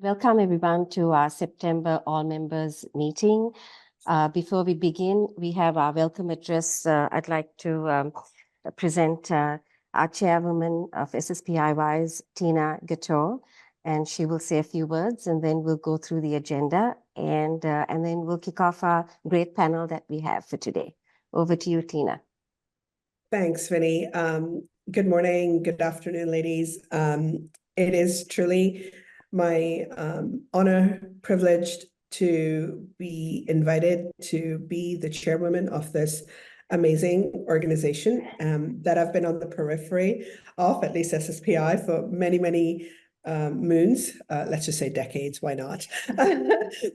Welcome everyone to our September all members meeting. Before we begin, we have our welcome address. I'd like to present our chairwoman of SSPI-WISE, Tina Gator, and she will say a few words and then we'll go through the agenda and then we'll kick off our great panel that we have for today. Over to you, Tina. Thanks, Vinny. Good morning, good afternoon, ladies. It is truly my honor, privileged to be invited to be the chairwoman of this amazing organization that I've been on the periphery of, at least SSPI, for many, many moons, let's just say decades, why not?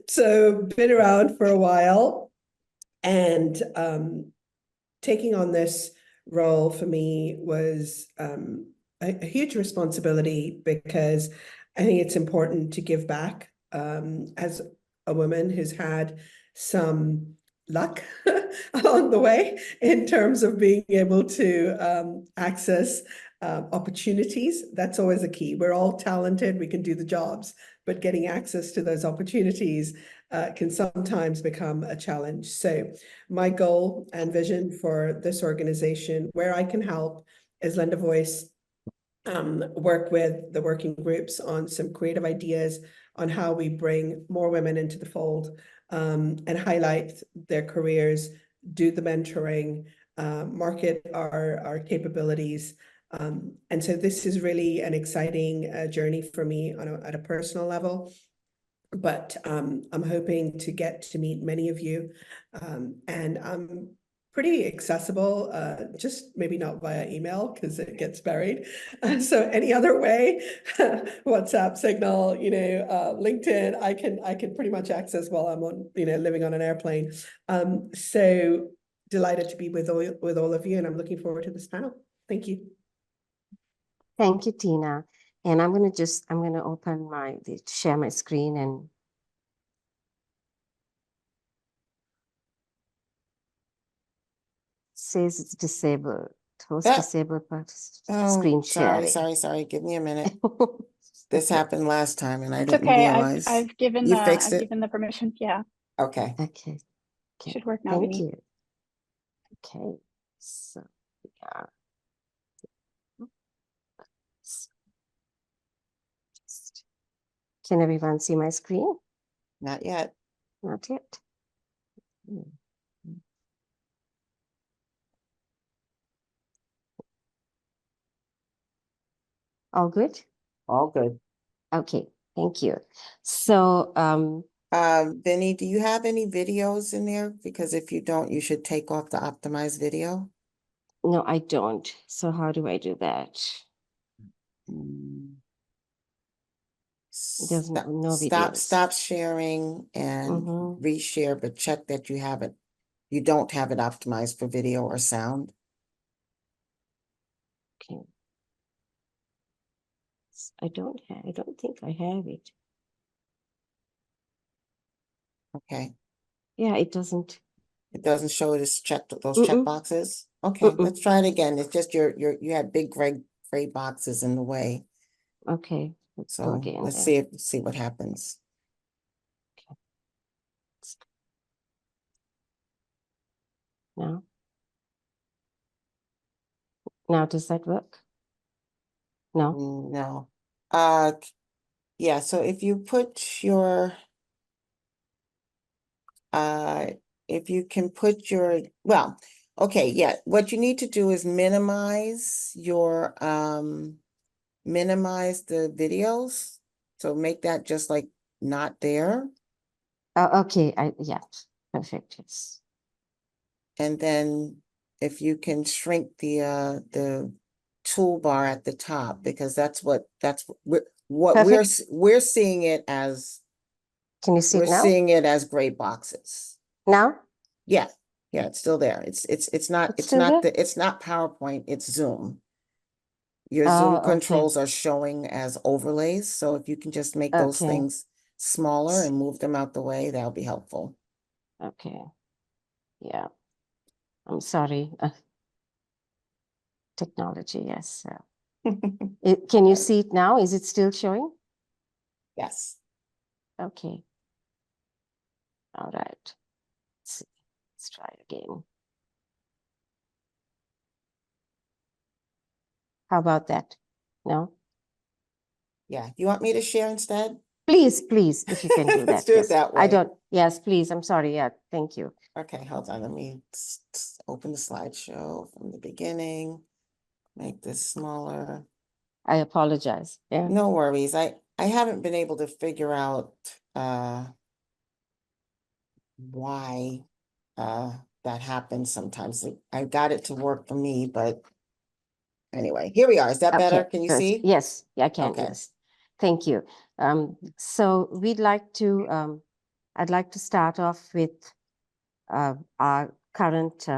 So been around for a while, and taking on this role for me was a huge responsibility, because I think it's important to give back as a woman who's had some luck along the way in terms of being able to access opportunities. That's always a key. We're all talented, we can do the jobs, but getting access to those opportunities can sometimes become a challenge. So my goal and vision for this organization, where I can help, is lend a voice, work with the working groups on some creative ideas on how we bring more women into the fold, and highlight their careers, do the mentoring, market our capabilities. And so this is really an exciting journey for me at a personal level. But I'm hoping to get to meet many of you, and I'm pretty accessible, just maybe not via email because it gets buried. So any other way, WhatsApp, Signal, LinkedIn, I can pretty much access while I'm on, living on an airplane. So delighted to be with all of you, and I'm looking forward to this panel. Thank you. Thank you, Tina. And I'm going to open share my screen and says it's disabled. Host disabled screen sharing. Sorry. Give me a minute. This happened last time and I didn't okay. realize. I've given given the permission. Yeah. Okay. Okay. Should work now. Thank you. Okay. So yeah. Can everyone see my screen? Not yet. Not yet. All good? All good. Okay, thank you. So, Vinny, do you have any videos in there? Because if you don't, you should take off the optimized video. no, I don't. So how do I do that? There's no videos. Stop sharing and reshare, but check that you don't have it optimized for video or sound. Okay. I don't think I have it. Okay. Yeah, it doesn't. It doesn't show it as checked, those check boxes. Okay, let's try it again. It's just you had big gray boxes in the way. Okay, let's go again. Let's see what happens. Okay. Now does that work? No. No. Yeah, so if you put your if you can put your, well, okay, yeah, what you need to do is minimize your minimize the videos. So make that just like not there. Oh, okay. Yeah, perfect. Yes. And then if you can shrink the toolbar at the top, because that's what we're seeing it as. Can you see it now? We're seeing it as gray boxes. Now? Yeah, it's still there. It's not PowerPoint, it's Zoom. Your Zoom controls are showing as overlays. So if you can just make those things smaller and move them out the way, that'll be helpful. Okay. Yeah. I'm sorry. Technology, yes. Can you see it now? Is it still showing? Yes. Okay. All right. Let's try again. How about that? No? Yeah, you want me to share instead? Please, if you can do that. Let's do it yes. that way. I don't, yes, please. I'm sorry. Yeah, thank you. Okay, hold on. Let me open the slideshow from the beginning. Make this smaller. I apologize. Yeah. No worries. I haven't been able to figure out why that happens sometimes. I got it to work for me, but anyway, here we are. Is that better? Can you good. see? Yes, I can. Okay. Yes. Thank you. So I'd like to start off with our current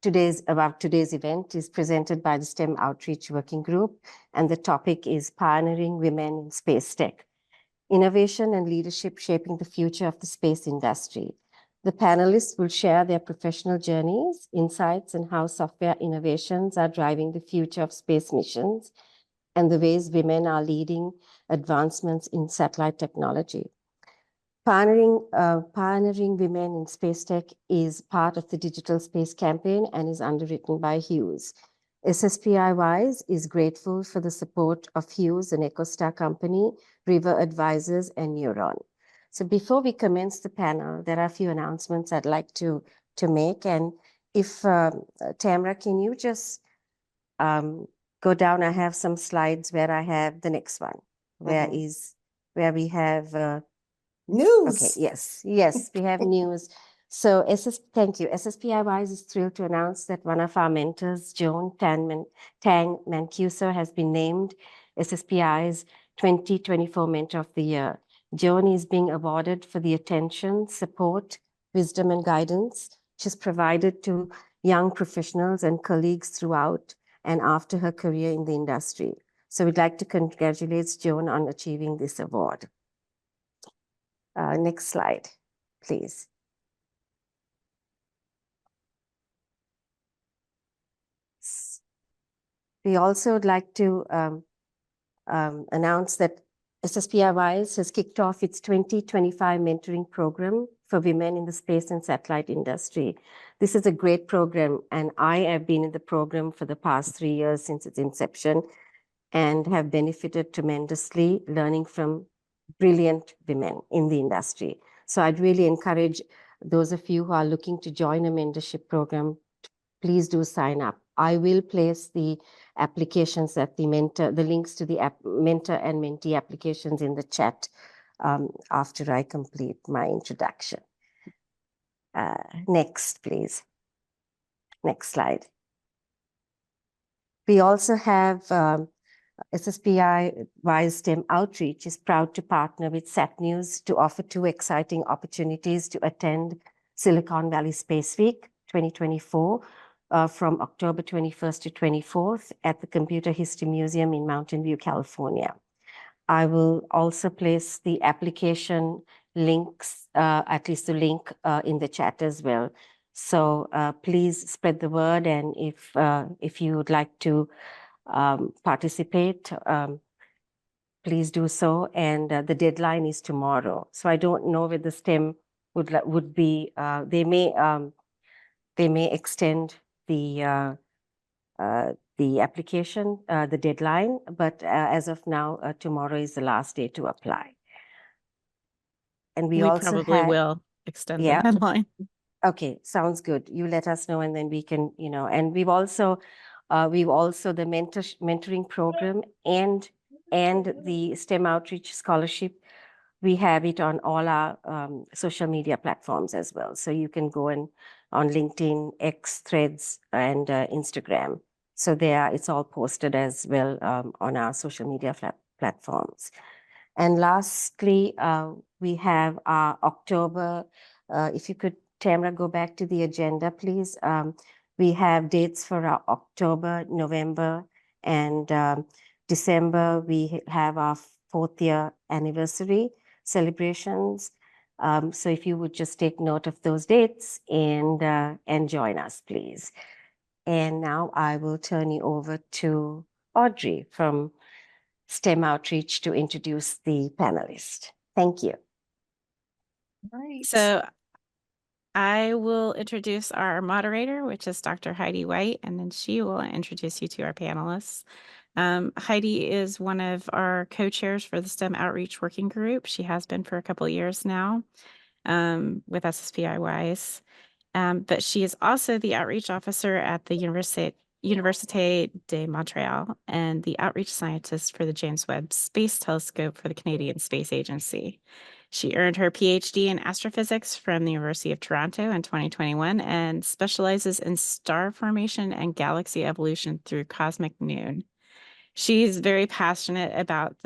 today's event is presented by the STEM Outreach Working Group, and the topic is Pioneering Women in Space Tech, Innovation and Leadership Shaping the Future of the Space Industry. The panelists will share their professional journeys, insights, and how software innovations are driving the future of space missions and the ways women are leading advancements in satellite technology. Pioneering Women in Space Tech is part of the Digital Space Campaign and is underwritten by Hughes. SSPI-WISE is grateful for the support of Hughes, an EcoStar company, River Advisors, and Neuron. So before we commence the panel, there are a few announcements I'd like to make. And if, Tamara, can you just go down? I have some slides where I have the next one, where we have news. Okay, yes, we have news. So thank you. SSPI-WISE is thrilled to announce that one of our mentors, Joan Tang Mancuso, has been named SSPI's 2024 Mentor of the Year. Joan is being awarded for the attention, support, wisdom, and guidance she's provided to young professionals and colleagues throughout and after her career in the industry. So we'd like to congratulate Joan on achieving this award. Next slide, please. We also would like to announce that SSPI-WISE has kicked off its 2025 mentoring program for women in the space and satellite industry. This is a great program, and I have been in the program for the past 3 years since its inception and have benefited tremendously learning from brilliant women in the industry. So I'd really encourage those of you who are looking to join a mentorship program, please do sign up. I will place the applications at the links to the mentor and mentee applications in the chat after I complete my introduction. Next, please. Next slide. We also have SSPI-WISE STEM Outreach is proud to partner with Sat News to offer 2 exciting opportunities to attend Silicon Valley Space Week 2024 from October 21st to 24th at the Computer History Museum in Mountain View, California. I will also place the application links, at least the link in the chat as well. So please spread the word, and if you would like to participate, please do so. And the deadline is tomorrow. So I don't know whether the STEM would be, they may extend the application, the deadline, but as of now, tomorrow is the last day to apply. And we also probably will extend the deadline. Okay, sounds good. You let us know, and then we can, and we've also the mentoring program and the STEM Outreach Scholarship. We have it on all our social media platforms as well. So you can go on LinkedIn, X, Threads, and Instagram. So it's all posted as well on our social media platforms. And lastly, we have our October, if you could, Tamara, go back to the agenda, please. We have dates for our October, November, and December. We have our 4th year anniversary celebrations. So if you would just take note of those dates and join us, please. And now I will turn you over to Audrey from STEM outreach to introduce the panelist. Thank you. Right. So I will introduce our moderator, which is Dr. Heidi White, and then she will introduce you to our panelists. Heidi is one of our co-chairs for the STEM Outreach Working Group. She has been for a couple of years now with SSPI-WISE. But she is also the outreach officer at the Universite de Montreal and the outreach scientist for the James Webb Space Telescope for the Canadian Space Agency. She earned her PhD in astrophysics from the University of Toronto in 2021 and specializes in star formation and galaxy evolution through cosmic noon. She's very passionate about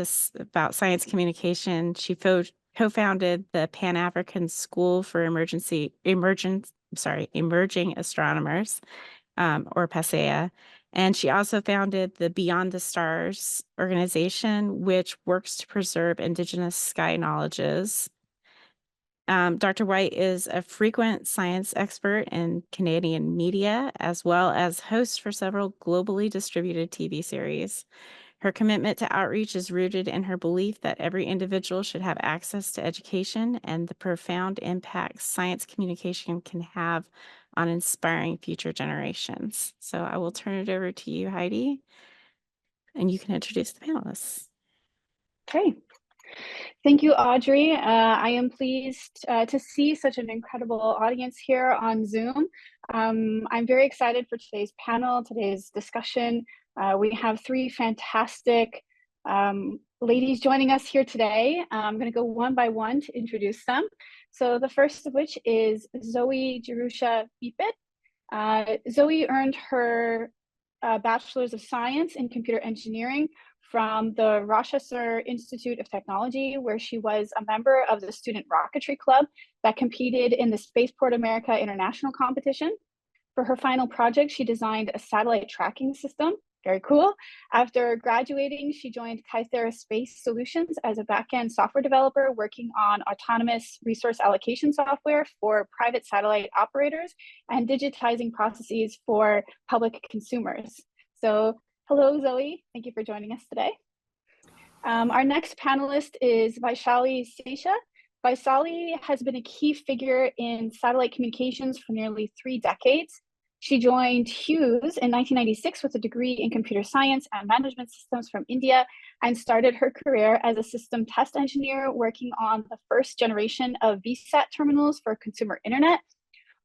science communication. She co-founded the Pan-African School for Emerging Astronomers, or PASEA. And she also founded the Beyond the Stars organization, which works to preserve Indigenous sky knowledges. Dr. White is a frequent science expert in Canadian media, as well as host for several globally distributed TV series. Her commitment to outreach is rooted in her belief that every individual should have access to education and the profound impact science communication can have on inspiring future generations. So I will turn it over to you, Heidi, and you can introduce the panelists. Okay. Thank you, Audrey. I am pleased to see such an incredible audience here on Zoom. I'm very excited for today's panel, today's discussion. We have three fantastic ladies joining us here today. I'm going to go one by one to introduce them. So the first of which is Zoe-Jerusha Beepat. Zoe earned her Bachelor's of Science in Computer Engineering from the Rochester Institute of Technology, where she was a member of the Student Rocketry Club that competed in the Spaceport America International Competition. For her final project, she designed a satellite tracking system. Very cool. After graduating, she joined Kythera Space Solutions as a backend software developer working on autonomous resource allocation software for private satellite operators and digitizing processes for public consumers. So hello, Zoe. Thank you for joining us today. Our next panelist is Vaishali Sesha. Vaishali has been a key figure in satellite communications for nearly 3 decades. She joined Hughes in 1996 with a degree in computer science and management systems from India and started her career as a system test engineer working on the first generation of VSAT terminals for consumer internet.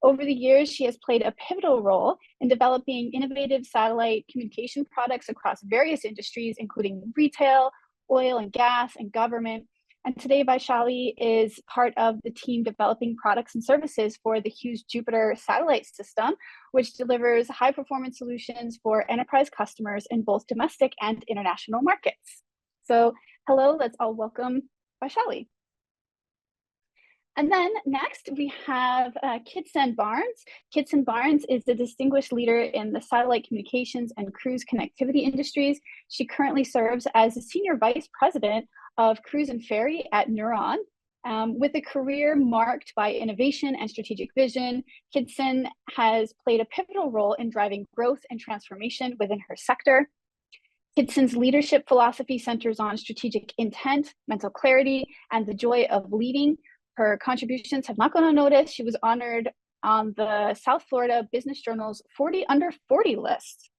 Over the years, she has played a pivotal role in developing innovative satellite communication products across various industries, including retail, oil and gas, and government. And today, Vaishali is part of the team developing products and services for the Hughes Jupiter satellite system, which delivers high-performance solutions for enterprise customers in both domestic and international markets. So hello, let's all welcome Vaishali. And then next we have Kidsan Barnes. Kidsan Barnes is the distinguished leader in the satellite communications and cruise connectivity industries. She currently serves as the Senior Vice President of Cruise and Ferry at Neuron. With a career marked by innovation and strategic vision, Kidsan has played a pivotal role in driving growth and transformation within her sector. Kidsan's leadership philosophy centers on strategic intent, mental clarity, and the joy of leading. Her contributions have not gone unnoticed. She was honored on the South Florida Business Journal's 40 Under 40 list,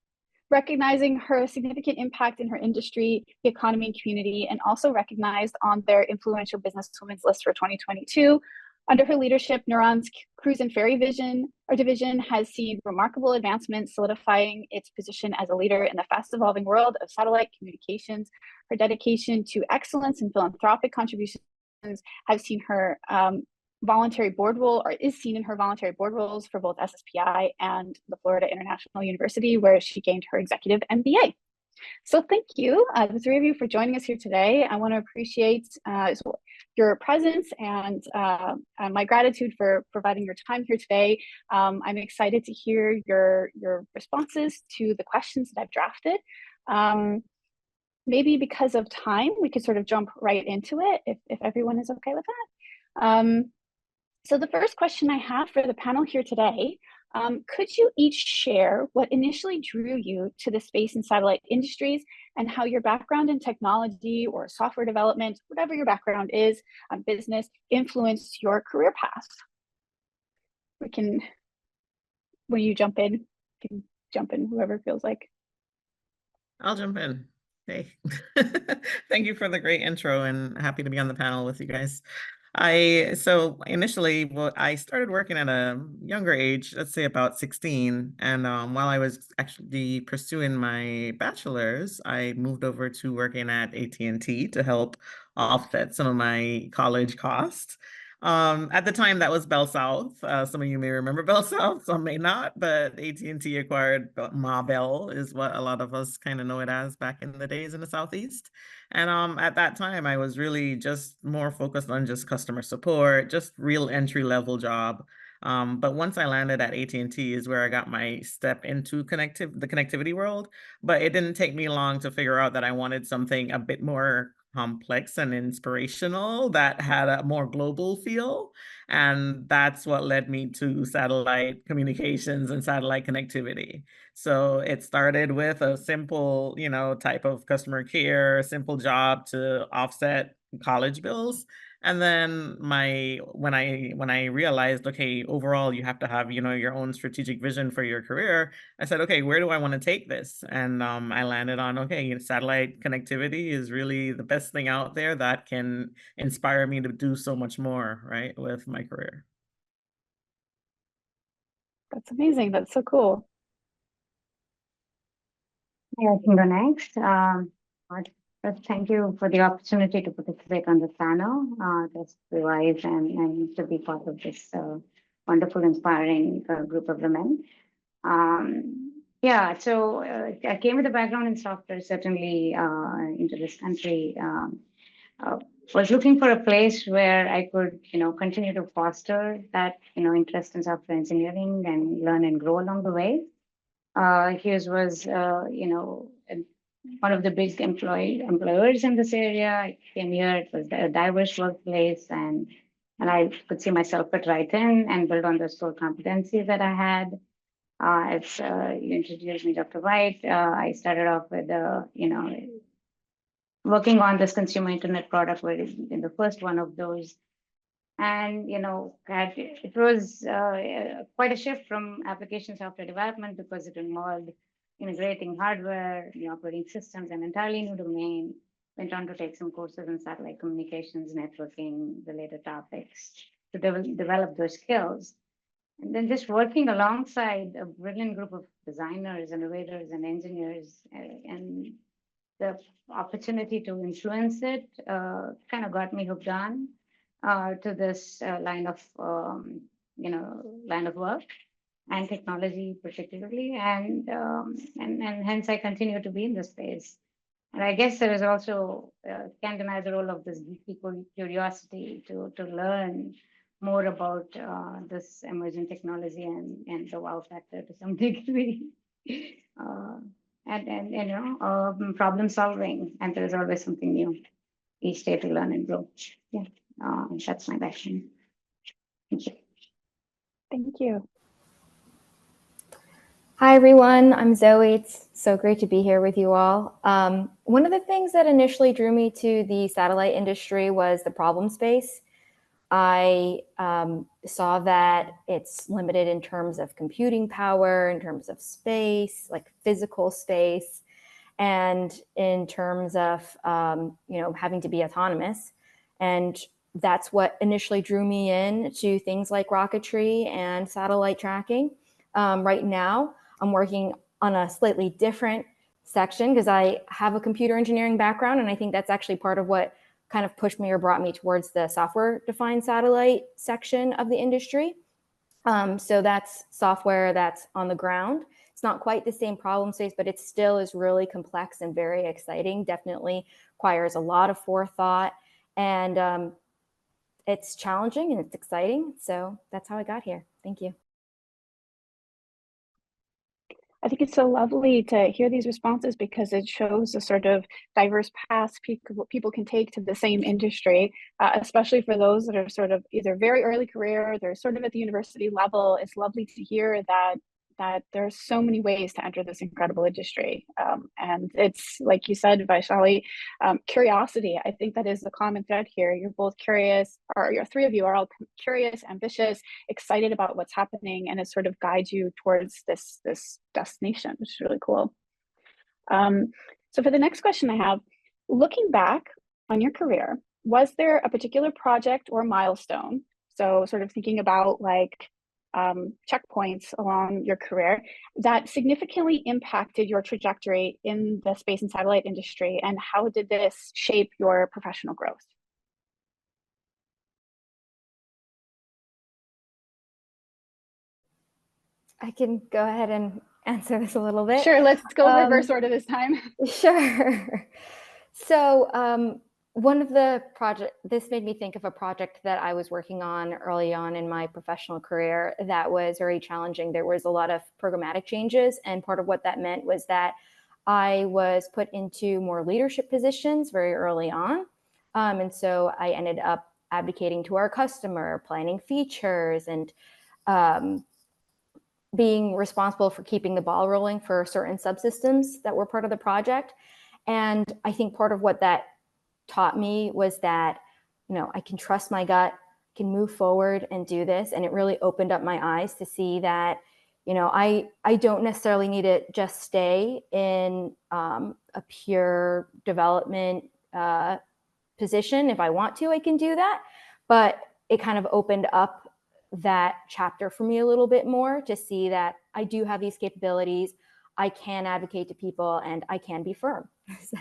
recognizing her significant impact in her industry, the economy, and community, and also recognized on their influential businesswomen's list for 2022. Under her leadership, Neuron's Cruise and Ferry division has seen remarkable advancements, solidifying its position as a leader in the fast-evolving world of satellite communications. Her dedication to excellence and philanthropic contributions have seen her voluntary board role, or is seen in her voluntary board roles for both SSPI and the Florida International University, where she gained her executive MBA. So thank you, the three of you, for joining us here today. I want to appreciate your presence and my gratitude for providing your time here today. I'm excited to hear your responses to the questions that I've drafted. Maybe because of time, we could sort of jump right into it if everyone is okay with that. So the first question I have for the panel here today Could you each share what initially drew you to the space and satellite industries, and how your background in technology or software development, whatever your background is, business, influenced your career path? When you jump in, you can jump in, whoever feels like. I'll jump in. Hey, thank you for the great intro, and happy to be on the panel with you guys. So initially, well, I started working at a younger age, let's say about 16. And while I was actually pursuing my bachelor's, I moved over to working at AT&T to help offset some of my college costs. At the time, that was Bell South. Some of you may remember Bell South, some may not, but AT&T acquired Ma Bell is what a lot of us kind of know it as back in the days in the Southeast. And at that time, I was really just more focused on just customer support, just real entry-level job. But once I landed at AT&T is where I got my step into the connectivity world. But it didn't take me long to figure out that I wanted something a bit more complex and inspirational that had a more global feel. And that's what led me to satellite communications and satellite connectivity. So it started with a simple, type of customer care, simple job to offset college bills. And then when I realized, okay, overall you have to have, your own strategic vision for your career, I said, okay, where do I want to take this? And I landed on, okay, satellite connectivity is really the best thing out there that can inspire me to do so much more, right, with my career. That's amazing. That's so cool. Yeah, I can go next. First, thank you for the opportunity to participate on the panel, SSPI-WISE, and to be part of this wonderful, inspiring group of women. Yeah, so I came with a background in software, certainly into this country. Was looking for a place where I could, continue to foster that, interest in software engineering and learn and grow along the way. Hughes was, one of the big employers in this area. I came here, it was a diverse workplace, and I could see myself fit right in and build on those core competencies that I had. As you introduced me, Dr. White, I started off with, working on this consumer internet product, where in the first one of those. And, it was quite a shift from application software development, because it involved integrating hardware, operating systems, an entirely new domain. Went on to take some courses in satellite communications, networking, related topics to develop those skills. And then just working alongside a brilliant group of designers, innovators, and engineers, and the opportunity to influence it kind of got me hooked on to this line of work and technology particularly, and hence I continue to be in this space. And I guess there is also can't deny the role of this geeky curiosity to learn more about this emerging technology and the wow factor to some degree. And problem solving, and there is always something new each day to learn and grow. Yeah, that's my background. Thank you. Thank you. Hi, everyone. I'm Zoe. It's so great to be here with you all. One of the things that initially drew me to the satellite industry was the problem space. I saw that it's limited in terms of computing power, in terms of space, like physical space, and in terms of having to be autonomous. And that's what initially drew me in to things like rocketry and satellite tracking. Right now, I'm working on a slightly different section because I have a computer engineering background, and I think that's actually part of what kind of pushed me or brought me towards the software-defined satellite section of the industry. So that's software that's on the ground. It's not quite the same problem space, but it still is really complex and very exciting. Definitely requires a lot of forethought, and it's challenging and it's exciting. So that's how I got here. Thank you. I think it's so lovely to hear these responses because it shows the sort of diverse paths people can take to the same industry, especially for those that are sort of either very early career, they're sort of at the university level. It's lovely to hear that there's so many ways to enter this incredible industry. And it's, like you said, Vaishali, curiosity. I think that is the common thread here. You're both curious, or your three of you are all curious, ambitious, excited about what's happening, and it sort of guides you towards this destination, which is really cool. So for the next question I have, looking back on your career, was there a particular project or milestone? So sort of thinking about like checkpoints along your career that significantly impacted your trajectory in the space and satellite industry, and how did this shape your professional growth? I can go ahead and answer this a little bit. Sure, let's go reverse order this time. Sure. So one of the this made me think of a project that I was working on early on in my professional career that was very challenging. There was a lot of programmatic changes, and part of what that meant was that I was put into more leadership positions very early on. And so I ended up advocating to our customer, planning features, and being responsible for keeping the ball rolling for certain subsystems that were part of the project. And I think part of what that taught me was that, you know, I can trust my gut, can move forward and do this. And it really opened up my eyes to see that, you know, I don't necessarily need to just stay in a pure development position. If I want to, I can do that. But it kind of opened up that chapter for me a little bit more to see that I do have these capabilities, I can advocate to people, and I can be firm. So.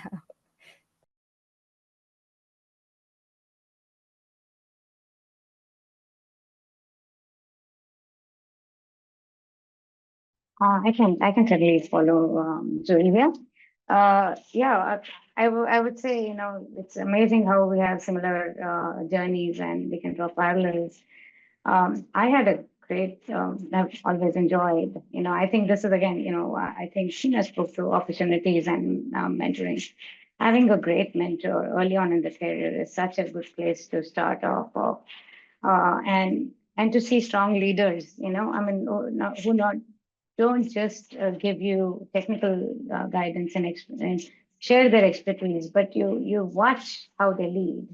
I can certainly follow Zoe here. Yeah, I would say, you know, it's amazing how we have similar journeys and we can draw parallels. I had a great, I've always enjoyed, you know, I think this is again, you know, I think Sheena spoke to opportunities and mentoring. Having a great mentor early on in the career is such a good place to start off of, and to see strong leaders, you know, I mean, who don't just give you technical guidance and share their expertise, but you watch how they lead.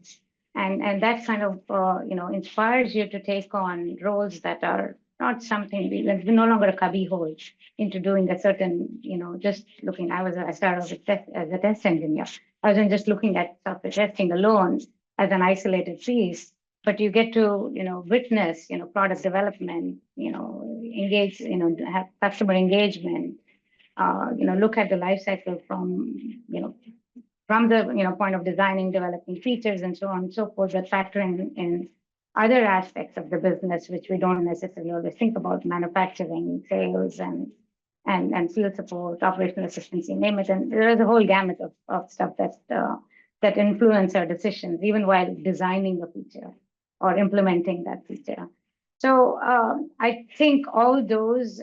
And that kind of, you know, inspires you to take on roles that are not something, like no longer a cubby hole into doing a certain, you know, just looking, I started off as a test engineer. I wasn't just looking at software testing alone as an isolated piece, but you get to, you know, witness, you know, product development, you know, engage, you know, have customer engagement, you know, look at the life cycle from, you know, from the, you know, point of designing, developing features and so on and so forth, that factor in other aspects of the business, which we don't necessarily always think about: manufacturing, sales, and field support, operational efficiency, name it. And there is a whole gamut of stuff that influence our decisions, even while designing a feature or implementing that feature. So I think all those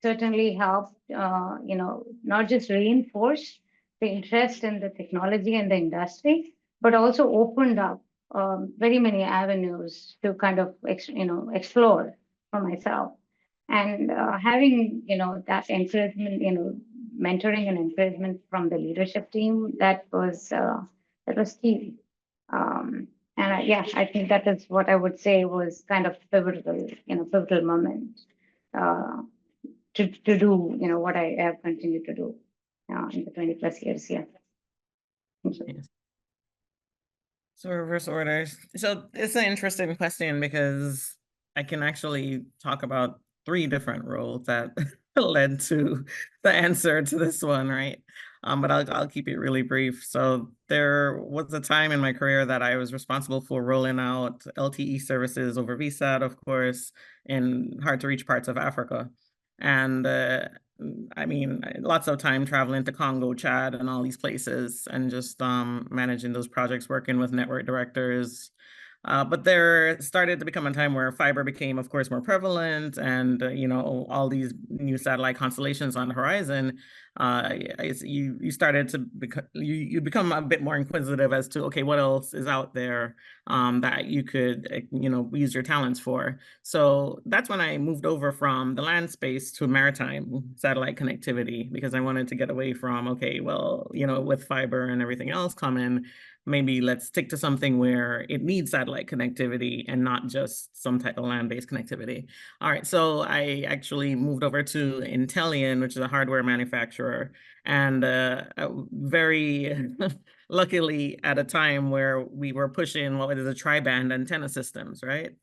certainly help, you know, not just reinforce the interest in the technology and the industry, but also opened up very many avenues to kind of, you know, explore for myself. And having, you know, that encouragement, you know, mentoring and encouragement from the leadership team, that was key. And yeah, I think that is what I would say was kind of pivotal, you know, pivotal moment to do, you know, what I have continued to do in the 20 plus years here. Yes. So reverse orders. So it's an interesting question because I can actually talk about 3 different roles that led to the answer to this one, right? But I'll keep it really brief. So there was a time in my career that I was responsible for rolling out LTE services over Vsat, of course, in hard to reach parts of Africa. And I mean, lots of time traveling to Congo, Chad, and all these places, and just managing those projects, working with network directors, But there started to become a time where fiber became, of course, more prevalent, and all these new satellite constellations on the horizon. You started to become a bit more inquisitive as to, okay, what else is out there that you could use your talents for. So that's when I moved over from the land space to maritime satellite connectivity, because I wanted to get away from, okay, well, with fiber and everything else coming, maybe let's stick to something where it needs satellite connectivity and not just some type of land-based connectivity. All right, so I actually moved over to Intellian, which is a hardware manufacturer, and very luckily at a time where we were pushing what is a tri-band antenna systems, right?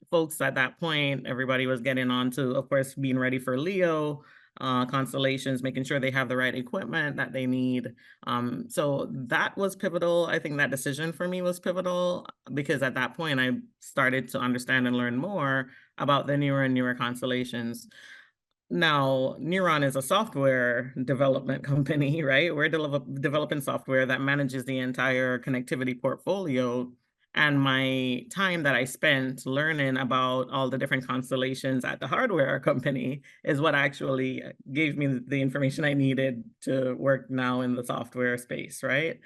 Folks at that point, everybody was getting on to, of course, being ready for LEO constellations, making sure they have the right equipment that they need. So that was pivotal. I think that decision for me was pivotal, because at that point I started to understand and learn more about the newer and newer constellations. Now, Neuron is a software development company, right? We're developing software that manages the entire connectivity portfolio. And my time that I spent learning about all the different constellations at the hardware company is what actually gave me the information I needed to work now in the software space, right?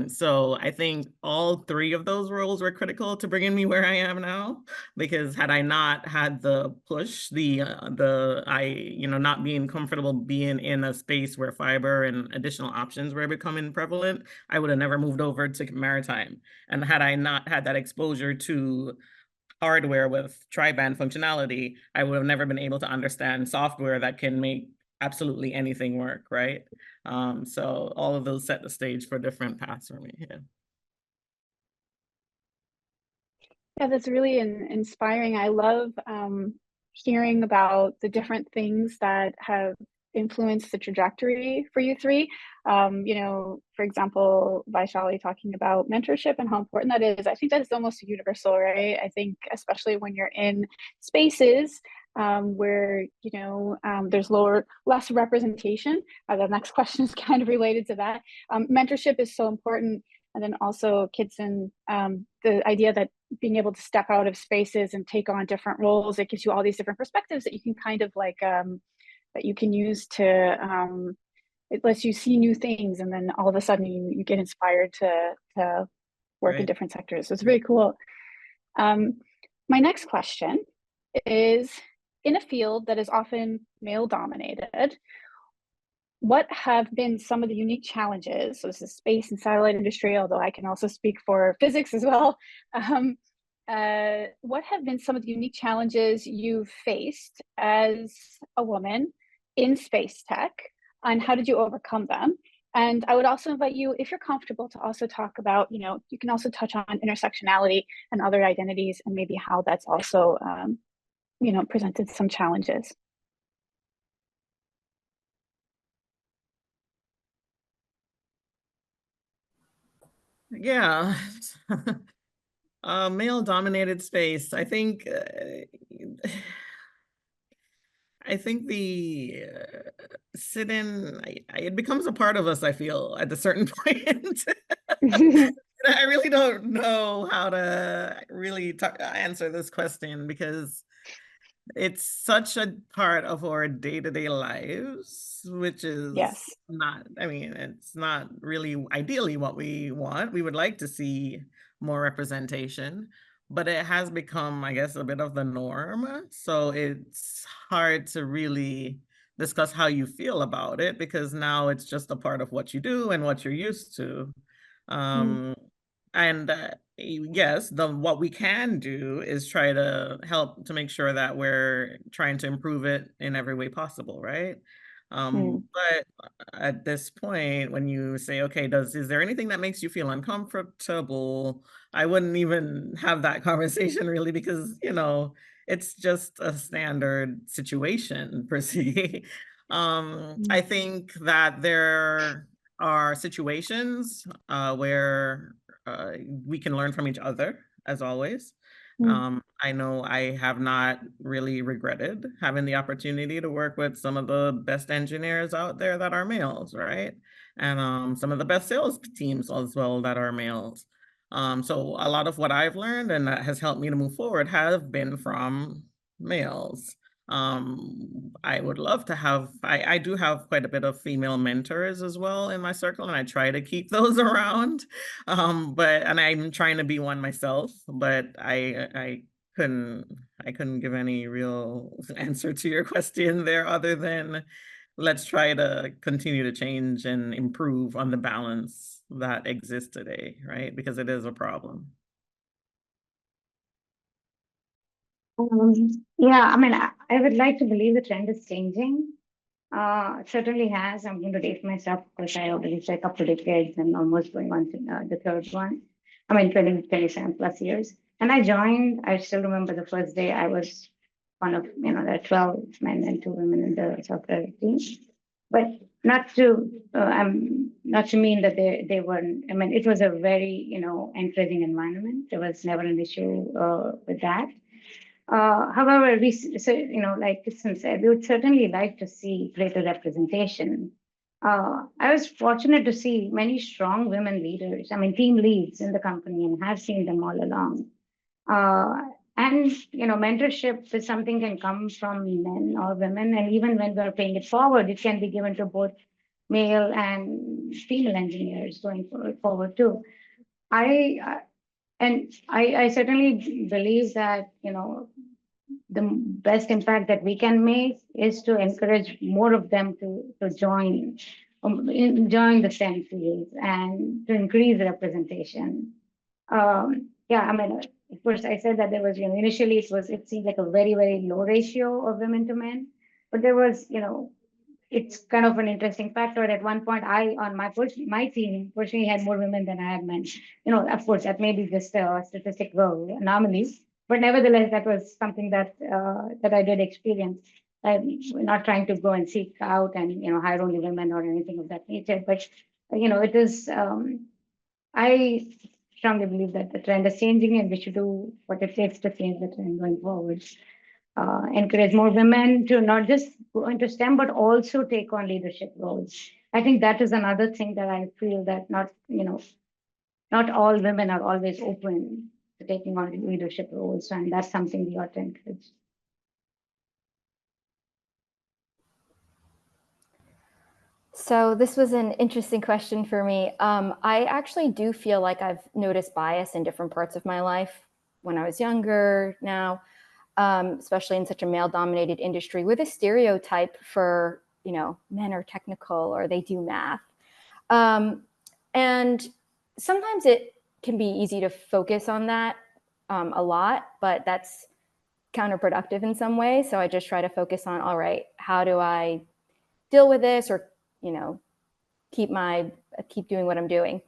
So I think all three of those roles were critical to bringing me where I am now, because had I not had the push, not being comfortable being in a space where fiber and additional options were becoming prevalent, I would have never moved over to maritime. And had I not had that exposure to hardware with tri-band functionality, I would have never been able to understand software that can make absolutely anything work, right? So all of those set the stage for different paths for me. Yeah. Yeah, that's really inspiring. I love hearing about the different things that have influenced the trajectory for you three. For example, Vaishali talking about mentorship and how important that is. I think that is almost universal, right? I think especially when you're in spaces where there's less representation. The next question is kind of related to that. Mentorship is so important. And then also, Kidsan, the idea that being able to step out of spaces and take on different roles, it gives you all these different perspectives that you can kind of that you can use to, it lets you see new things. And then all of a sudden you get inspired to work in different sectors. So it's really cool. My next question is, in a field that is often male dominated, what have been some of the unique challenges? So this is space and satellite industry, although I can also speak for physics as well. What have been some of the unique challenges you've faced as a woman in space tech, and how did you overcome them? And I would also invite you, if you're comfortable, to also talk about, you can also touch on intersectionality and other identities, and maybe how that's also, presented some challenges. Yeah. Male-dominated space. I think the sit-in, it becomes a part of us, I feel, at a certain point. I really don't know how to really answer this question, because it's such a part of our day-to-day lives, which is not, it's not really ideally what we want. We would like to see more representation, but it has become, I guess, a bit of the norm. So it's hard to really discuss how you feel about it, because now it's just a part of what you do and what you're used to. And yes, what we can do is try to help to make sure that we're trying to improve it in every way possible, right? But at this point, when you say, okay, is there anything that makes you feel uncomfortable? I wouldn't even have that conversation really, because, it's just a standard situation per se. I think that there are situations where we can learn from each other, as always. I know I have not really regretted having the opportunity to work with some of the best engineers out there that are males, right? And some of the best sales teams as well that are males. So a lot of what I've learned and that has helped me to move forward have been from males. I would love to have, I do have quite a bit of female mentors as well in my circle, and I try to keep those around. And I'm trying to be one myself, but I couldn't give any real answer to your question there other than let's try to continue to change and improve on the balance that exists today, right? Because it is a problem. Yeah, I mean, I would like to believe the trend is changing. It certainly has. I'm going to date myself because I already said a couple of decades and almost going on to the third one. I mean, 27 plus years. And I joined, I still remember the first day I was one of, there are 12 men and 2 women in the software team. But not to mean that they weren't, I mean, it was a very, encouraging environment. There was never an issue with that. However, like Kidsan said, we would certainly like to see greater representation. I was fortunate to see many strong women leaders, I mean, team leads in the company, and have seen them all along. And, mentorship is something can come from men or women. And even when we're paying it forward, it can be given to both male and female engineers going forward too. I certainly believe that, the best impact that we can make is to encourage more of them to join the STEM fields and to increase representation. Yeah, I mean, of course, I said that there was, initially it seemed like a very, very low ratio of women to men, but there was, it's kind of an interesting factor. At one point, on my team personally had more women than I had men. Of course, that may be just a statistical anomaly, but nevertheless, that was something that I did experience. I'm not trying to go and seek out and hire only women or anything of that nature, but it is. I strongly believe that the trend is changing, and we should do what it takes to change the trend going forward. Encourage more women to not just go into STEM, but also take on leadership roles. I think that is another thing that I feel that not all women are always open to taking on leadership roles, and that's something we ought to encourage. So this was an interesting question for me. I actually do feel like I've noticed bias in different parts of my life when I was younger, now, especially in such a male-dominated industry with a stereotype for, men are technical or they do math. And sometimes it can be easy to focus on that a lot, but that's counterproductive in some ways. So I just try to focus on, all right, how do I deal with this, or keep doing what I'm doing.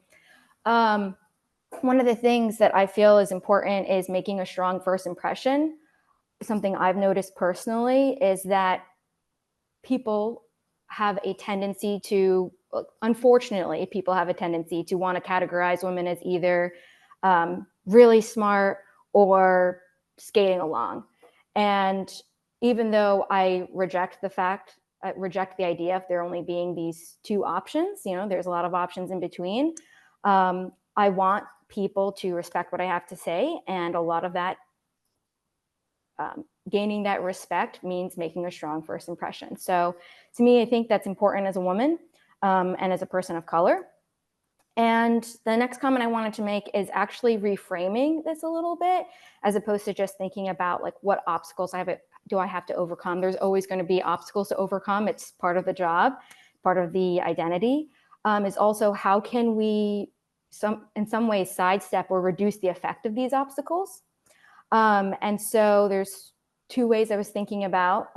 One of the things that I feel is important is making a strong first impression. Something I've noticed personally is that people have a tendency to, unfortunately, people have a tendency to want to categorize women as either really smart or skating along. And even though I reject the idea of there only being these two options, there's a lot of options in between. I want people to respect what I have to say, and a lot of that, gaining that respect means making a strong first impression. So to me, I think that's important as a woman and as a person of color. And the next comment I wanted to make is actually reframing this a little bit, as opposed to just thinking about like what obstacles do I have to overcome. There's always going to be obstacles to overcome. It's part of the job, part of the identity. Is also how can we in some ways sidestep or reduce the effect of these obstacles. And so there's 2 ways I was thinking about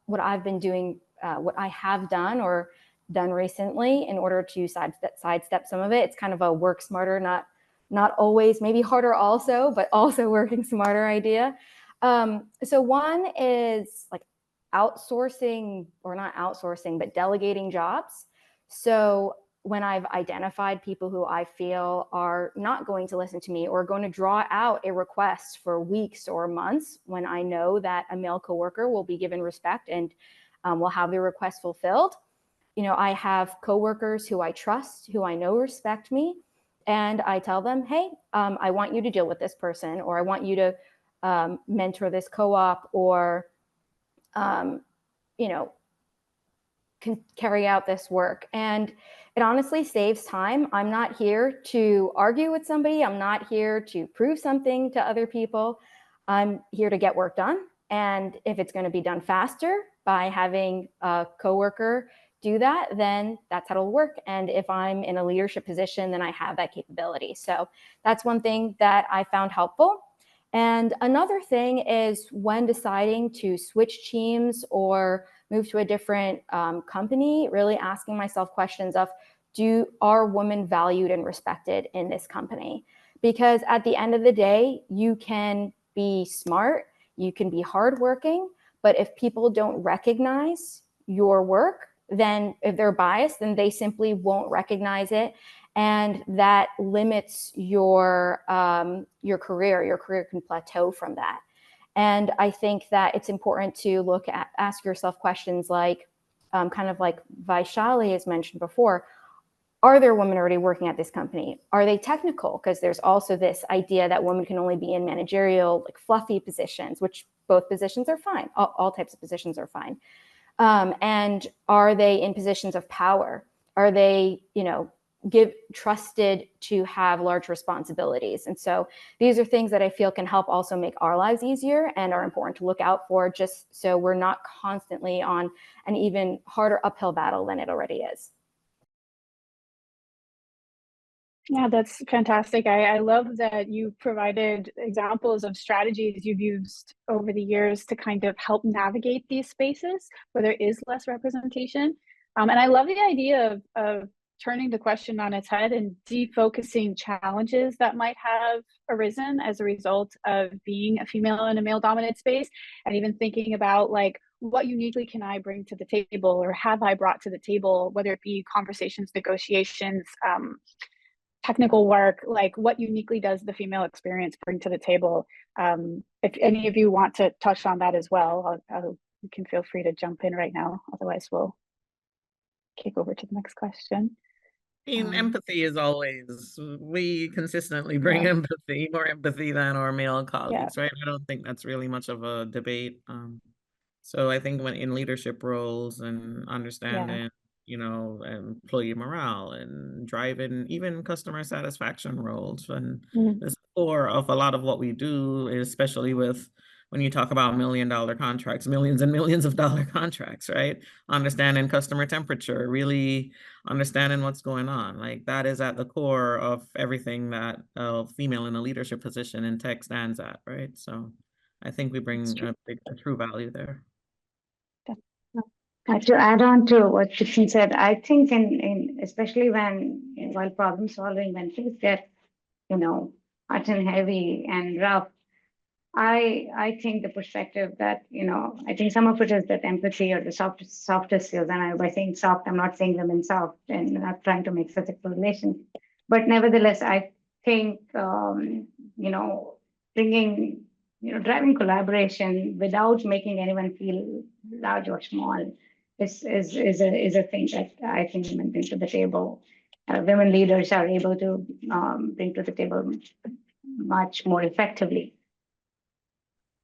what I've been doing, what I have done or done recently in order to sidestep some of it. It's kind of a work smarter, not always, maybe harder also, but also working smarter idea. So one is like outsourcing, or not outsourcing, but delegating jobs. So when I've identified people who I feel are not going to listen to me or going to draw out a request for weeks or months, when I know that a male coworker will be given respect and will have their request fulfilled. I have coworkers who I trust, who I know respect me, And I tell them, hey, I want you to deal with this person, or I want you to mentor this co-op, or, you know, can carry out this work. And it honestly saves time. I'm not here to argue with somebody. I'm not here to prove something to other people. I'm here to get work done. And if it's going to be done faster by having a coworker do that, then that's how it'll work. And if I'm in a leadership position, then I have that capability. So that's one thing that I found helpful. And another thing is when deciding to switch teams or move to a different company, really asking myself questions of, are women valued and respected in this company? Because at the end of the day, you can be smart, you can be hardworking, but if people don't recognize your work, then if they're biased, then they simply won't recognize it. And that limits your career. Your career can plateau from that. And I think that it's important to ask yourself questions like, kind of like Vaishali has mentioned before, are there women already working at this company? Are they technical? Because there's also this idea that women can only be in managerial, like fluffy positions, which both positions are fine. All types of positions are fine. And are they in positions of power? Are they, trusted to have large responsibilities? And so these are things that I feel can help also make our lives easier and are important to look out for, just so we're not constantly on an even harder uphill battle than it already is. Yeah, that's fantastic. I love that you provided examples of strategies you've used over the years to kind of help navigate these spaces where there is less representation. And I love the idea of turning the question on its head and defocusing challenges that might have arisen as a result of being a female in a male-dominated space, and even thinking about, like, what uniquely can I bring to the table, or have I brought to the table, whether it be conversations, negotiations, technical work, like what uniquely does the female experience bring to the table? If any of you want to touch on that as well, you can feel free to jump in right now. Otherwise, we'll kick over to the next question. Empathy is always, we consistently bring empathy, more empathy than our male colleagues, right? I don't think that's really much of a debate. So I think when in leadership roles and understanding, employee morale and driving even customer satisfaction roles, and the core of a lot of what we do, especially with when you talk about $1 million contracts, millions and millions of dollar contracts, right? Understanding customer temperature, really understanding what's going on. Like, that is at the core of everything that a female in a leadership position in tech stands at, right? So I think we bring a true value there. To add on to what Kidsan said, I think especially while problem solving, when things get, hot and heavy and rough, I think the perspective that, I think some of it is that empathy or the softer skills. And by saying soft, I'm not saying women soft and not trying to make such a correlation. But nevertheless, I think, bringing, driving collaboration without making anyone feel large or small is a thing that I think women bring to the table. Women leaders are able to bring to the table much more effectively.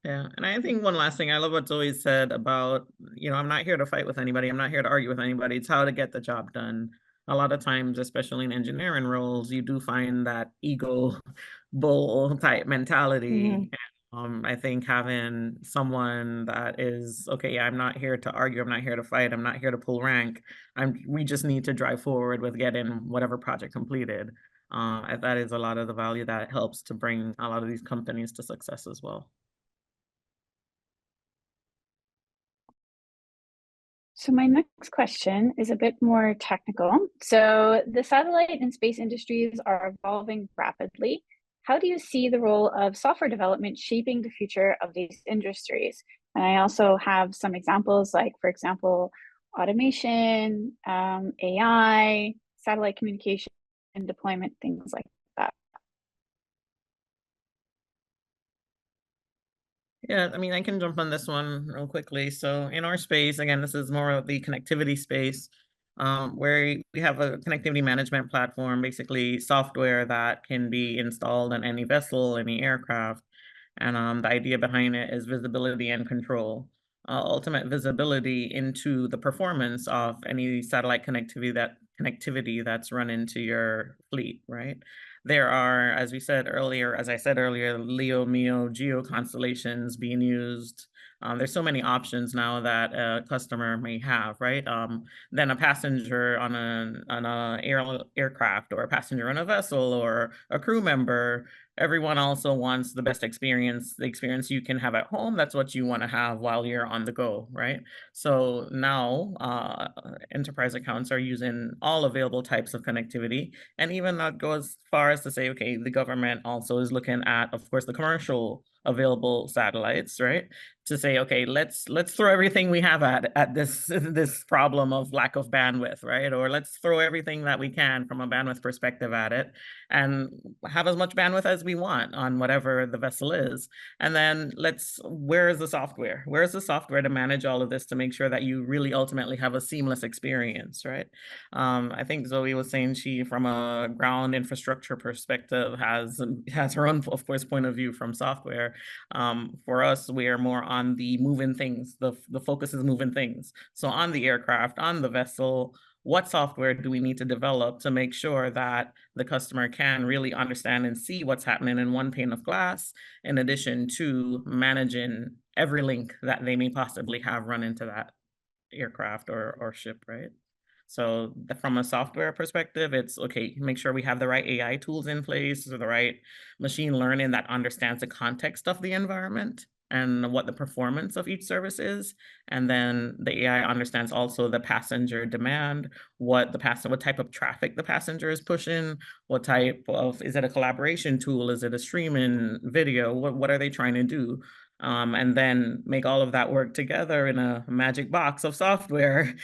Yeah, and I think one last thing, I love what Zoe said about, I'm not here to fight with anybody. I'm not here to argue with anybody. It's how to get the job done. A lot of times, especially in engineering roles, you do find that ego bull type mentality. I think having someone that is, okay, yeah, I'm not here to argue. I'm not here to fight. I'm not here to pull rank. We just need to drive forward with getting whatever project completed. That is a lot of the value that helps to bring a lot of these companies to success as well. So my next question is a bit more technical. So the satellite and space industries are evolving rapidly. How do you see the role of software development shaping the future of these industries? And I also have some examples, like, for example, automation, AI, satellite communication and deployment, things like that. Yeah, I mean, I can jump on this one real quickly. So in our space, again, this is more of the connectivity space. where we have a connectivity management platform, basically software that can be installed on any vessel, any aircraft. And the idea behind it is visibility and control. Ultimate visibility into the performance of any satellite connectivity that's run into your fleet, right? There are, as I said earlier, LEO, MEO, GEO constellations being used. There's so many options now that a customer may have, right? Then a passenger on an aircraft, or a passenger on a vessel, or a crew member. Everyone also wants the best experience, the experience you can have at home. That's what you want to have while you're on the go, right? So now enterprise accounts are using all available types of connectivity, and even that goes as far as to say, okay, the government also is looking at, of course, the commercial available satellites, right? To say, okay, let's throw everything we have at this problem of lack of bandwidth, right? Or let's throw everything that we can from a bandwidth perspective at it, and have as much bandwidth as we want on whatever the vessel is. And then where is the software? Where is the software to manage all of this, to make sure that you really ultimately have a seamless experience, right? I think Zoe was saying she, from a ground infrastructure perspective, has her own, of course, point of view from software. For us, we are more on the moving things. The focus is moving things. So on the aircraft, on the vessel, what software do we need to develop to make sure that the customer can really understand and see what's happening in one pane of glass, in addition to managing every link that they may possibly have run into that aircraft or ship, right? So from a software perspective, it's okay, make sure we have the right AI tools in place, or the right machine learning that understands the context of the environment and what the performance of each service is. And then the AI understands also the passenger demand, what type of traffic the passenger is pushing, is it a collaboration tool? Is it a streaming video? What are they trying to do? And then make all of that work together in a magic box of software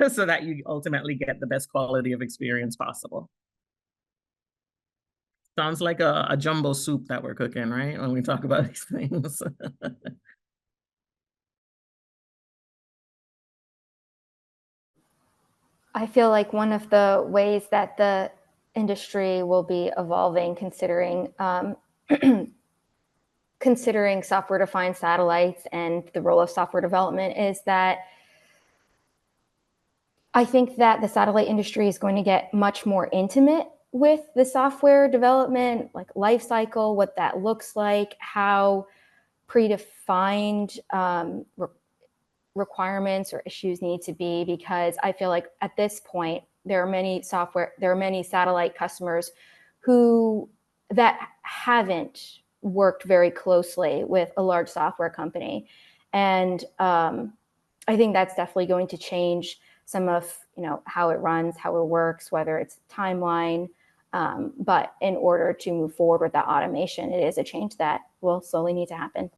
so that you ultimately get the best quality of experience possible. Sounds like a jumbo soup that we're cooking, right? When we talk about these things. I feel like one of the ways that the industry will be evolving, considering considering software-defined satellites and the role of software development, is that I think that the satellite industry is going to get much more intimate with the software development, like life cycle, what that looks like, how predefined requirements or issues need to be, because I feel like at this point there are many satellite customers that haven't worked very closely with a large software company, and I think that's definitely going to change some of how it runs, how it works, whether it's timeline. But in order to move forward with that automation, it is a change that will slowly need to happen.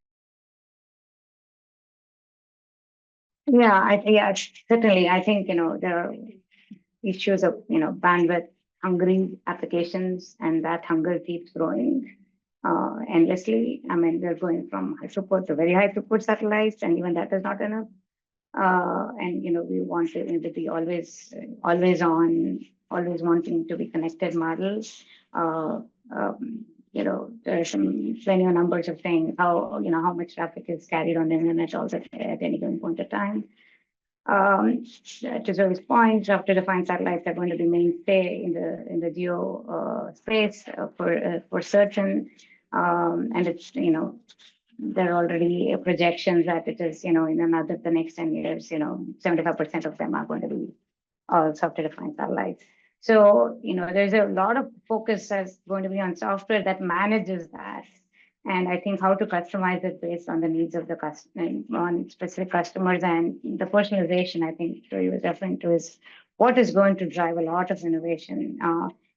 Yeah, certainly. I think, there are issues of, bandwidth hungry applications, and that hunger keeps growing endlessly. I mean, we're going from high throughput to very high throughput satellites, and even that is not enough. And, we want to be always on, always wanting to be connected models. There's plenty of numbers of saying how much traffic is carried on the internet also at any given point of time. To Zoe's point, software-defined satellites are going to be mainstay in the geo space for certain, and it's there are already projections that it is in the next 10 years 75% of them are going to be all software-defined satellites. So there's a lot of focus that's going to be on software that manages that. And I think how to customize it based on the needs of the customer, on specific customers, and the personalization, I think Ferry was referring to, is what is going to drive a lot of innovation.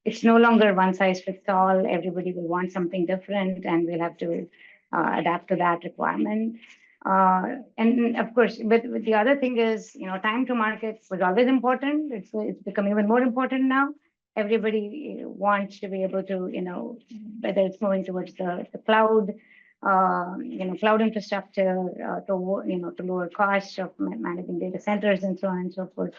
It's no longer one size fits all. Everybody will want something different, and we'll have to adapt to that requirement. And of course, but the other thing is, time to market was always important. It's become even more important now. Everybody wants to be able to, whether it's moving towards the cloud, cloud infrastructure, to lower costs of managing data centers and so on and so forth.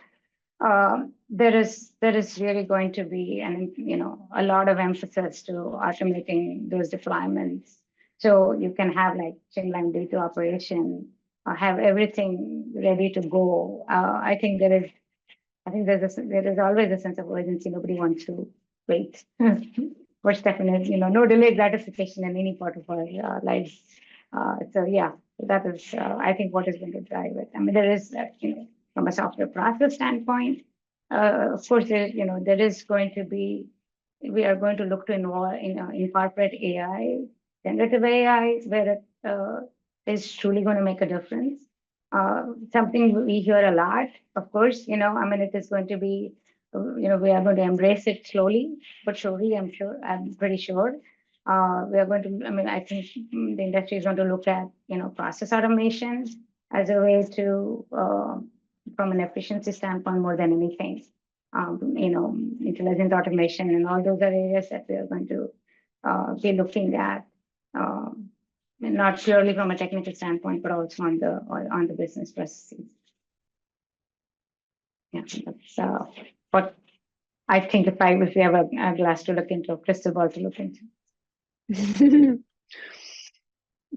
there is really going to be a lot of emphasis to automating those deployments. So you can have like streamlined data operation, have everything ready to go. I think there is always a sense of urgency. Nobody wants to wait. For definitely, no delayed gratification in any part of our lives. So yeah, that is, I think, what is going to drive it. I mean, there is, from a software process standpoint, of course, there is going to be, we are going to look to incorporate AI, generative AI, where it is truly going to make a difference. Something we hear a lot, of course, I mean, it is going to be, we are going to embrace it slowly, but surely, I'm pretty sure. We are going to, I mean, I think the industry is going to look at, process automation as a way to, from an efficiency standpoint, more than anything, intelligent automation and all those are areas that we are going to be looking at, not purely from a technical standpoint, but also on the business processes. Yeah, that's what I think if we have a glass to look into, a crystal ball to look into.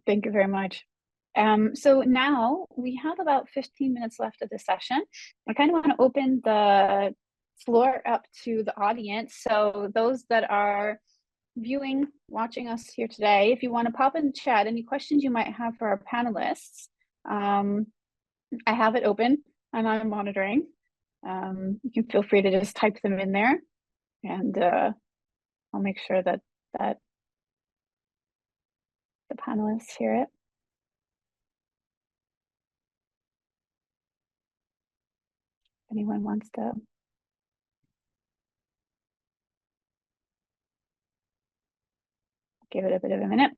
Thank you very much. So now we have about 15 minutes left of the session. I kind of want to open the floor up to the audience. So those that are watching us here today, if you want to pop in the chat, any questions you might have for our panelists, I have it open and I'm monitoring. You can feel free to just type them in there, and I'll make sure that the panelists hear it. If anyone wants to. Give it a bit of a minute.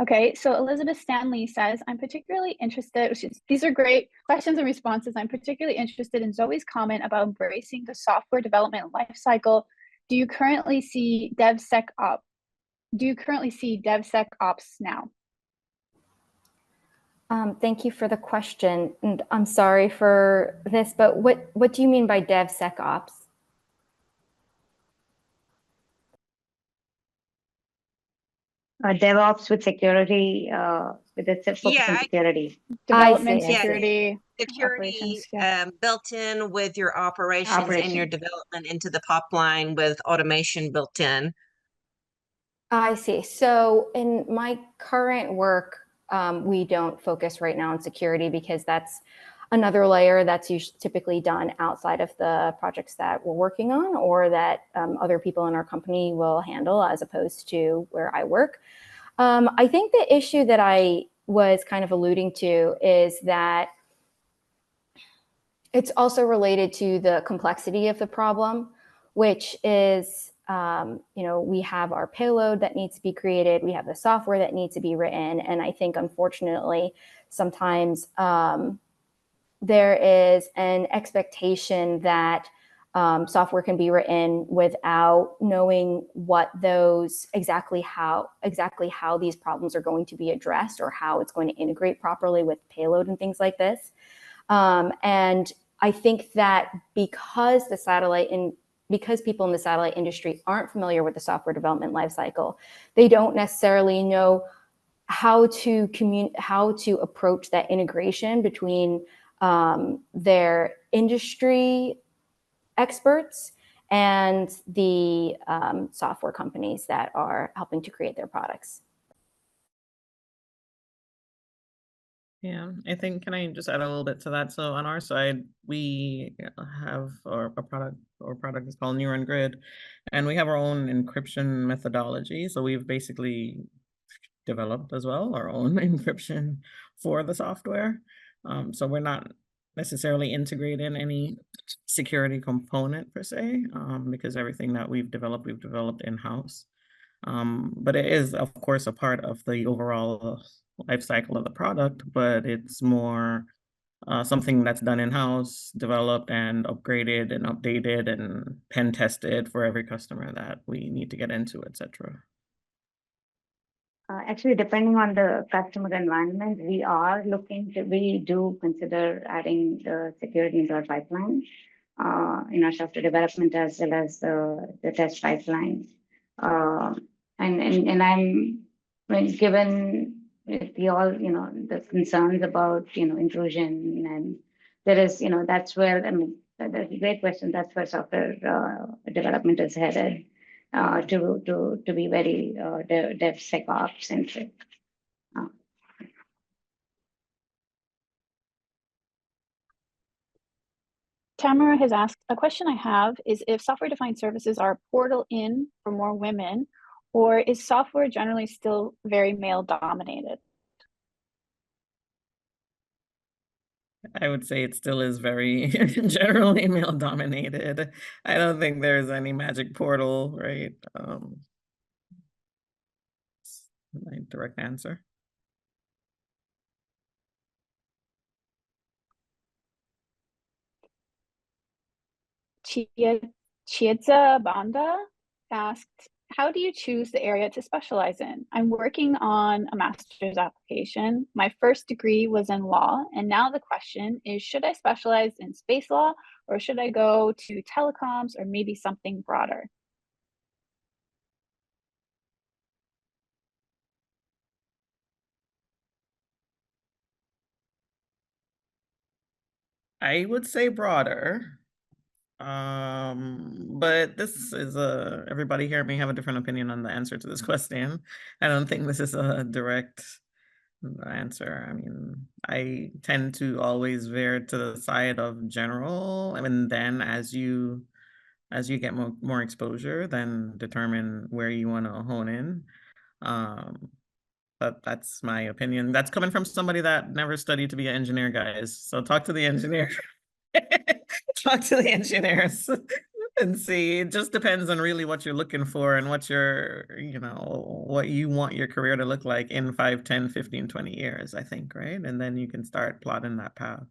Okay, so Elizabeth Stanley says, I'm particularly interested, these are great questions and responses. I'm particularly interested in Zoe's comment about embracing the software development lifecycle. Do you currently see DevSecOps now? Thank you for the question. And I'm sorry for this, but what do you mean by DevSecOps? DevOps with security, with its focus on security. Development, security, security built in with your operations and your development into the pipeline with automation built in. I see. So in my current work, we don't focus right now on security because that's another layer that's typically done outside of the projects that we're working on or that other people in our company will handle as opposed to where I work. I think the issue that I was kind of alluding to is that it's also related to the complexity of the problem, which is, we have our payload that needs to be created. We have the software that needs to be written. And I think, unfortunately, sometimes there is an expectation that software can be written without knowing what exactly how these problems are going to be addressed or how it's going to integrate properly with payload and things like this. And I think that because people in the satellite industry aren't familiar with the software development lifecycle, they don't necessarily know how to approach that integration between their industry experts and the software companies that are helping to create their products. Yeah, I think, can I just add a little bit to that? So on our side, we have a product is called Neuron Grid, and we have our own encryption methodology. So we've basically developed as well our own encryption for the software. So we're not necessarily integrating any security component per se, because everything that we've developed in-house. But it is, of course, a part of the overall life cycle of the product, but it's more something that's done in-house, developed and upgraded and updated and pen tested for every customer that we need to get into, etc. Actually, depending on the customer environment, we do consider adding the security into our pipeline, in our software development as well as the test pipeline. Given the concerns about, intrusion, and there is, that's where, that's a great question. That's where software development is headed. To be very DevSecOps centric. Tamara has asked, a question I have is if software-defined services are a portal in for more women, or is software generally still very male-dominated? I would say it still is very generally male dominated. I don't think there's any magic portal, right? My direct answer. Chiedza Banda asked, how do you choose the area to specialize in? I'm working on a master's application. My first degree was in law, and now the question is, should I specialize in space law, or should I go to telecoms, or maybe something broader? I would say broader. But this is everybody here may have a different opinion on the answer to this question. I don't think this is a direct answer. I mean, I tend to always veer to the side of general. I mean, then as you get more exposure, then determine where you want to hone in. But that's my opinion. That's coming from somebody that never studied to be an engineer, guys. So talk to the engineer. Talk to the engineers and see. It just depends on really what you're looking for and what what you want your career to look like in 5, 10, 15, 20 years, I think, right? And then you can start plotting that path.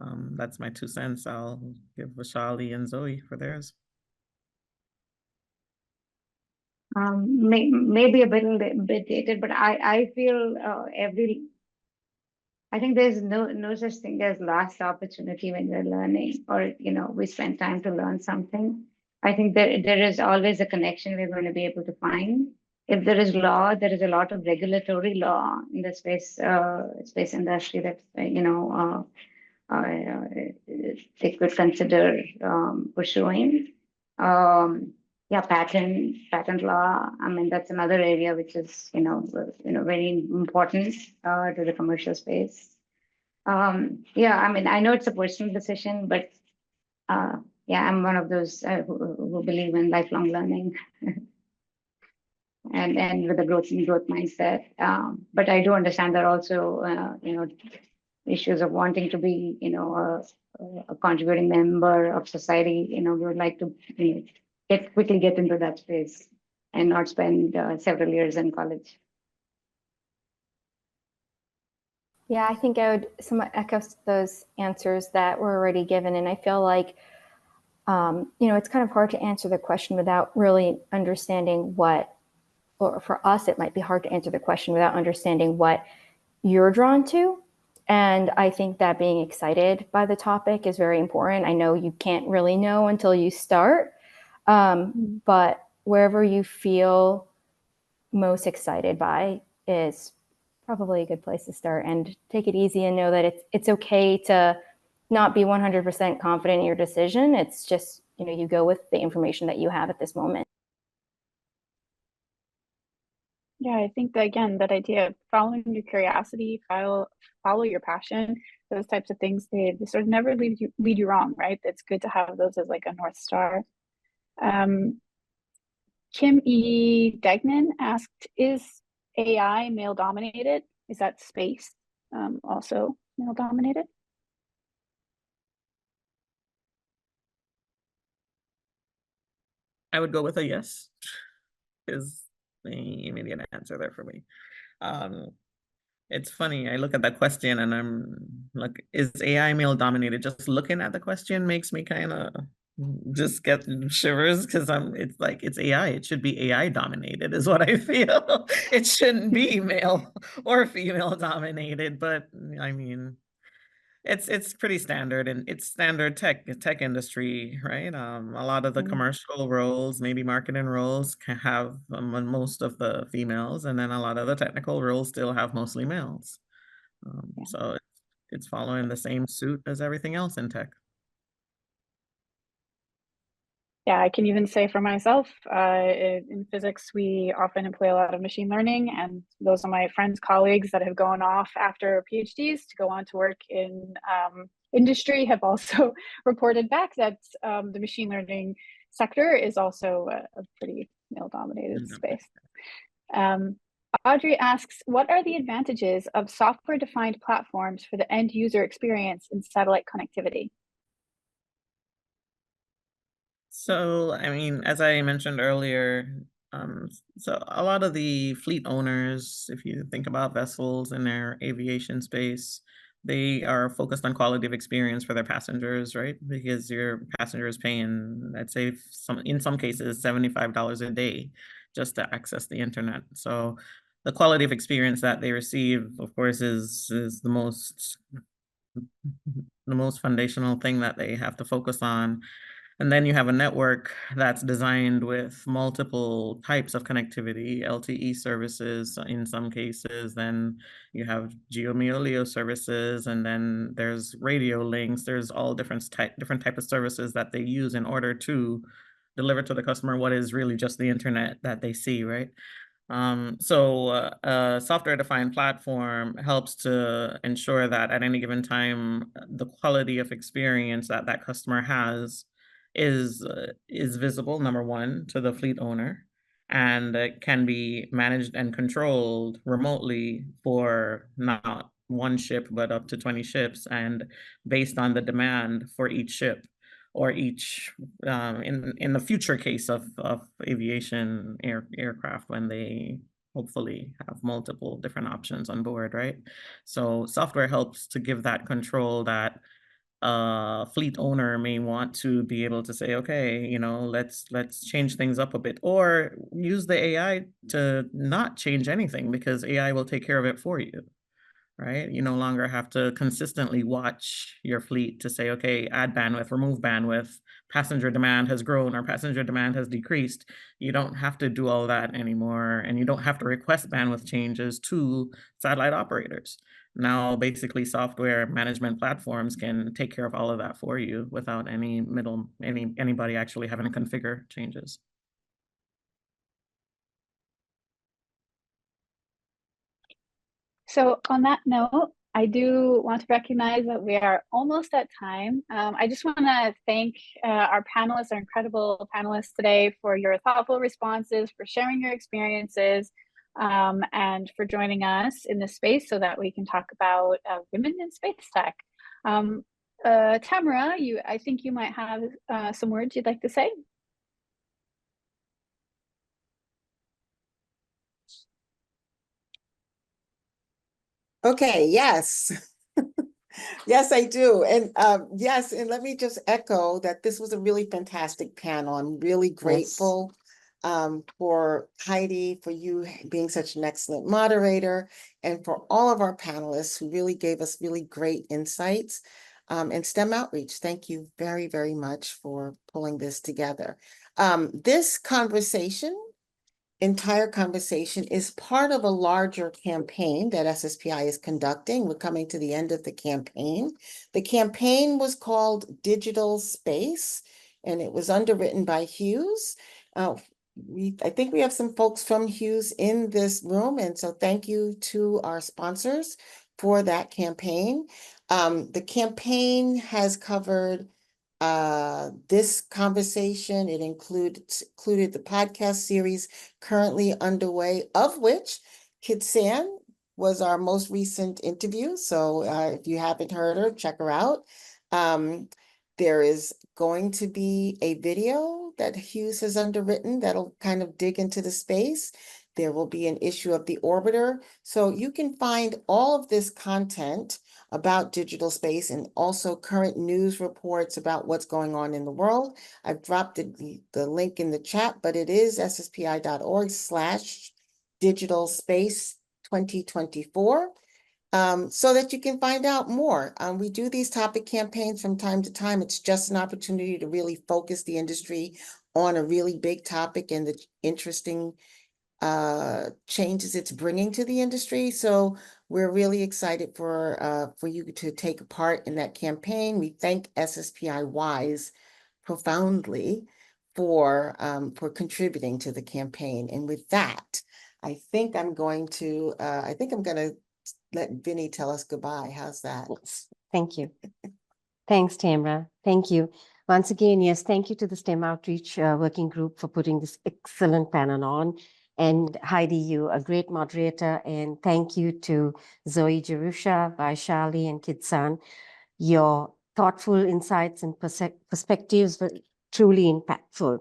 That's my 2 cents. I'll give Vaishali and Zoe for theirs. Maybe a bit dated, but I feel I think there's no such thing as lost opportunity when we're learning, or we spend time to learn something. I think there is always a connection we're going to be able to find. If there is law, there is a lot of regulatory law in the space industry that they could consider pursuing. Yeah, patent law. I mean, that's another area which is very important to the commercial space. Yeah, I mean, I know it's a personal decision, but yeah, I'm one of those who believe in lifelong learning and with a growth mindset. But I do understand there are also issues of wanting to be a contributing member of society. We would like to quickly get into that space and not spend several years in college. Yeah, I think I would somewhat echo those answers that were already given. And I feel like, it's kind of hard to answer the question without really understanding or for us, it might be hard to answer the question without understanding what you're drawn to. And I think that being excited by the topic is very important. I know you can't really know until you start, but wherever you feel most excited by is probably a good place to start, and take it easy and know that it's okay to not be 100% confident in your decision. It's just, you go with the information that you have at this moment. Yeah, I think that, again, that idea of following your curiosity, follow your passion, those types of things, they sort of never lead you wrong, right? It's good to have those as like a North Star. Kim E. Degnan asked, is AI male dominated? Is that space also male dominated? I would go with a yes, is the immediate answer there for me. It's funny, I look at that question and I'm like, is AI male dominated? Just looking at the question makes me kind of just get shivers because it's AI. It should be AI dominated is what I feel. It shouldn't be male or female dominated, but I mean, it's pretty standard, and it's standard tech industry, right? A lot of the commercial roles, maybe marketing roles, can have most of the females, and then a lot of the technical roles still have mostly males. So it's following the same suit as everything else in tech. Yeah, I can even say for myself, in physics, we often employ a lot of machine learning, and those are my friends, colleagues that have gone off after PhDs to go on to work in industry have also reported back that the machine learning sector is also a pretty male-dominated space. Audrey asks, what are the advantages of software-defined platforms for the end user experience in satellite connectivity? So, I mean, as I mentioned earlier, so a lot of the fleet owners, if you think about vessels in their aviation space, they are focused on quality of experience for their passengers, right? Because your passenger is paying, I'd say in some cases, $75 a day just to access the internet. So the quality of experience that they receive, of course, is the most foundational thing that they have to focus on. And then you have a network that's designed with multiple types of connectivity, LTE services in some cases, then you have GEO-MEO-LEO services, and then there's radio links. There's all different type of services that they use in order to deliver to the customer what is really just the internet that they see, right? So a software-defined platform helps to ensure that at any given time, the quality of experience that that customer has is visible, number one, to the fleet owner, and it can be managed and controlled remotely for not one ship, but up to 20 ships, and based on the demand for each ship or each in the future case of aviation aircraft when they hopefully have multiple different options on board, right? So software helps to give that control that fleet owner may want to be able to say, okay, you know, let's change things up a bit, or use the AI to not change anything because AI will take care of it for you. Right? You no longer have to consistently watch your fleet to say, okay, add bandwidth, remove bandwidth, passenger demand has grown or passenger demand has decreased. You don't have to do all that anymore, and you don't have to request bandwidth changes to satellite operators. Now, basically, software management platforms can take care of all of that for you without anybody actually having to configure changes. So on that note, I do want to recognize that we are almost at time. I just want to thank our panelists, our incredible panelists today, for your thoughtful responses, for sharing your experiences, and for joining us in this space so that we can talk about women in space tech. Tamara, I think you might have some words you'd like to say. Okay, yes. Yes, I do. And yes, and let me just echo that this was a really fantastic panel. I'm really grateful for Heidi, for you being such an excellent moderator, and for all of our panelists who really gave us really great insights and STEM outreach. Thank you very, very much for pulling this together. This entire conversation is part of a larger campaign that SSPI is conducting. We're coming to the end of the campaign. The campaign was called Digital Space, and it was underwritten by Hughes. I think we have some folks from Hughes in this room, and so thank you to our sponsors for that campaign. The campaign has covered this conversation. It included the podcast series currently underway, of which Kidsan was our most recent interview. So if you haven't heard her, check her out. There is going to be a video that Hughes has underwritten that'll kind of dig into the space. There will be an issue of the Orbiter. So you can find all of this content about digital space and also current news reports about what's going on in the world. I've dropped the link in the chat, but it is sspi.org/digital space 2024. So that you can find out more. We do these topic campaigns from time to time. It's just an opportunity to really focus the industry on a really big topic and the interesting changes it's bringing to the industry. So we're really excited for you to take part in that campaign. We thank SSPI-WISE profoundly for contributing to the campaign. And with that, I think I'm going to let Vinny tell us goodbye. How's that? Yes. Thank you. Thanks, Tamra. Thank you. Once again, yes, thank you to the STEM Outreach Working Group for putting this excellent panel on. And Heidi, you a great moderator. And thank you to Zoe-Jerusha, Vaishali, and Kidsan. Your thoughtful insights and perspectives were truly impactful.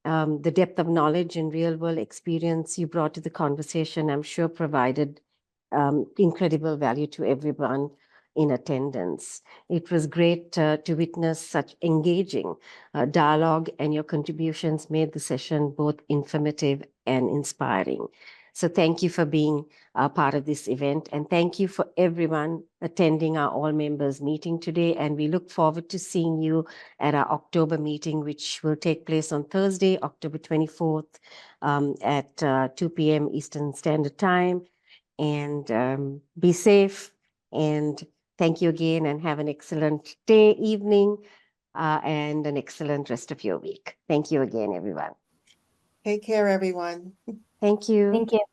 The depth of knowledge and real-world experience you brought to the conversation, I'm sure provided incredible value to everyone in attendance. It was great to witness such engaging dialogue, and your contributions made the session both informative and inspiring. So thank you for being a part of this event, and thank you for everyone attending our all members meeting today. And we look forward to seeing you at our October meeting, which will take place on Thursday, October 24th at 2 p.m. Eastern Standard Time. And be safe, and thank you again, and have an excellent day, evening, and an excellent rest of your week. Thank you again, everyone. Take care, everyone. Thank you. Thank you.